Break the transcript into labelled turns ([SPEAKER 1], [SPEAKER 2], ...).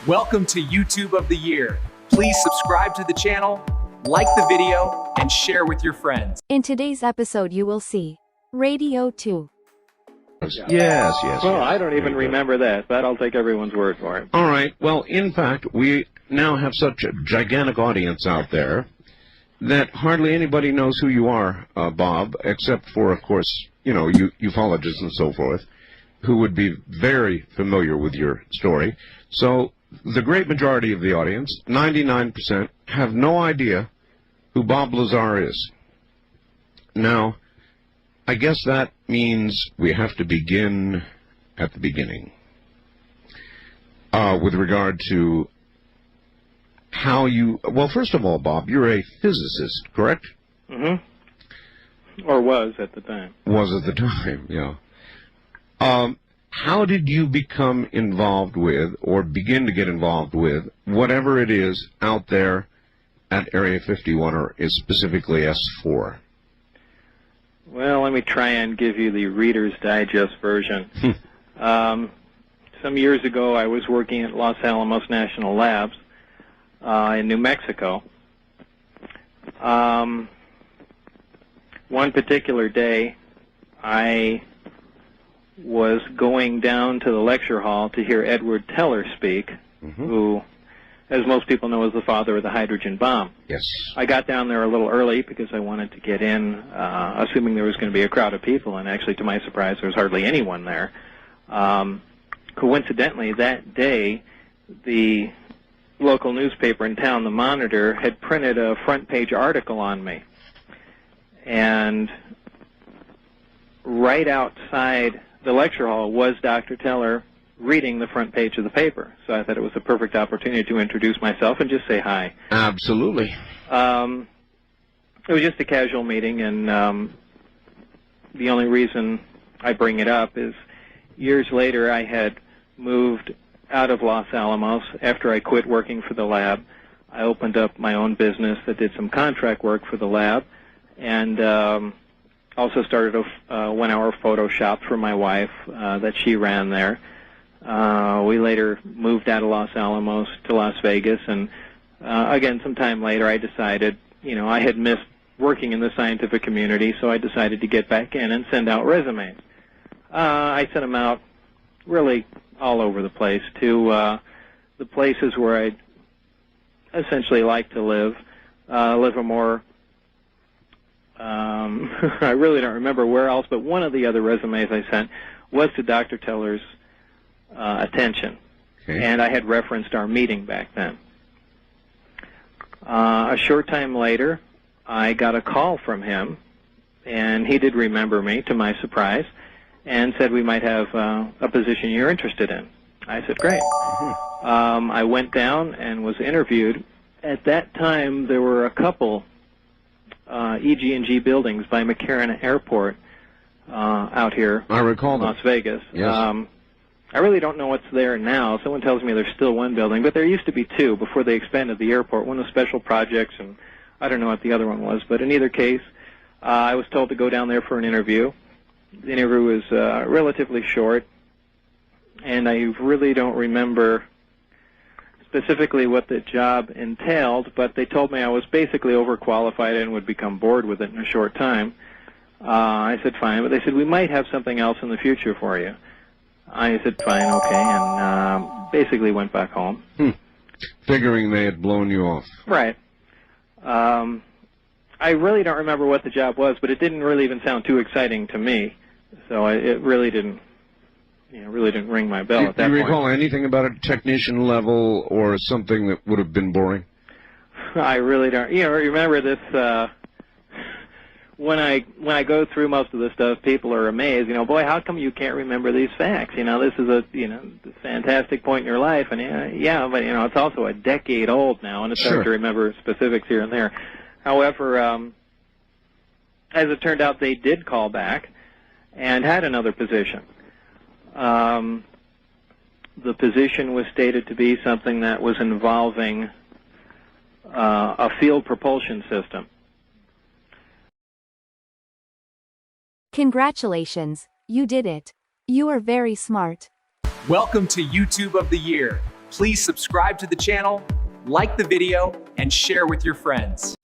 [SPEAKER 1] Welcome to YouTube of the Year. Please subscribe to the channel, like the video, and share with your friends.
[SPEAKER 2] In today's episode you will see Radio 2.
[SPEAKER 3] Yes.
[SPEAKER 4] Well, I don't even remember that, but I'll take everyone's word for it.
[SPEAKER 3] All right. Well, in fact, we now have such a gigantic audience out there that hardly anybody knows who you are, Bob, except for, of course, ufologists and so forth, who would be very familiar with your story. So the great majority of the audience, 99%, have no idea who Bob Lazar is. Now, I guess that means we have to begin at the beginning with regard to how you... Well, first of all, Bob, you're a physicist, correct?
[SPEAKER 4] Mm-hmm. Or was at the time.
[SPEAKER 3] Was at the time, yeah. How did you become involved with, or begin to get involved with, whatever it is out there at Area 51, or is specifically S4?
[SPEAKER 4] Well, let me try and give you the Reader's Digest version. Some years ago, I was working at Los Alamos National Labs in New Mexico. One particular day, I was going down to the lecture hall to hear Edward Teller speak, who, as most people know, is the father of the hydrogen bomb.
[SPEAKER 3] Yes. I
[SPEAKER 4] got down there a little early because I wanted to get in, assuming there was going to be a crowd of people, and actually, to my surprise, there was hardly anyone there. Coincidentally, that day, the local newspaper in town, the Monitor, had printed a front-page article on me. And right outside the lecture hall was Dr. Teller reading the front page of the paper. So I thought it was a perfect opportunity to introduce myself and just say hi.
[SPEAKER 3] Absolutely.
[SPEAKER 4] It was just a casual meeting, and the only reason I bring it up is years later I had moved out of Los Alamos. After I quit working for the lab, I opened up my own business that did some contract work for the lab, and also started a one-hour photo shop for my wife that she ran there. We later moved out of Los Alamos to Las Vegas, and again, some time later, I decided, I had missed working in the scientific community, so I decided to get back in and send out resumes. I sent them out really all over the place to the places where I'd essentially like to live a more... I really don't remember where else, but one of the other resumes I sent was to Dr. Teller's attention.
[SPEAKER 3] Okay.
[SPEAKER 4] And I had referenced our meeting back then. A short time later, I got a call from him, and he did remember me, to my surprise, and said we might have a position you're interested in. I said, great. I went down and was interviewed. At that time, there were a couple EG&G buildings by McCarran Airport out here.
[SPEAKER 3] I recall
[SPEAKER 4] in Las Vegas.
[SPEAKER 3] Yes.
[SPEAKER 4] I really don't know what's there now. Someone tells me there's still one building, but there used to be two before they expanded the airport. One was special projects, and I don't know what the other one was. But in either case, I was told to go down there for an interview. The interview was relatively short, and I really don't remember specifically what the job entailed, but they told me I was basically overqualified and would become bored with it in a short time. I said, fine, but they said, we might have something else in the future for you. I said, fine, okay, and basically went back home.
[SPEAKER 3] Figuring they had blown you off.
[SPEAKER 4] Right. I really don't remember what the job was, but it didn't really even sound too exciting to me, so it really didn't ring my bell at that point.
[SPEAKER 3] Do you recall anything about a technician level or something that would have been boring?
[SPEAKER 4] I really don't. Remember this, when I go through most of this stuff, people are amazed, boy, how come you can't remember these facts? This is a, fantastic point in your life, and but, it's also a decade old now, and it's hard to remember specifics here and there. However, as it turned out, they did call back and had another position. The position was stated to be something that was involving a field propulsion system.
[SPEAKER 2] Congratulations, you did it. You are very smart.
[SPEAKER 1] Welcome to YouTube of the Year. Please subscribe to the channel, like the video, and share with your friends.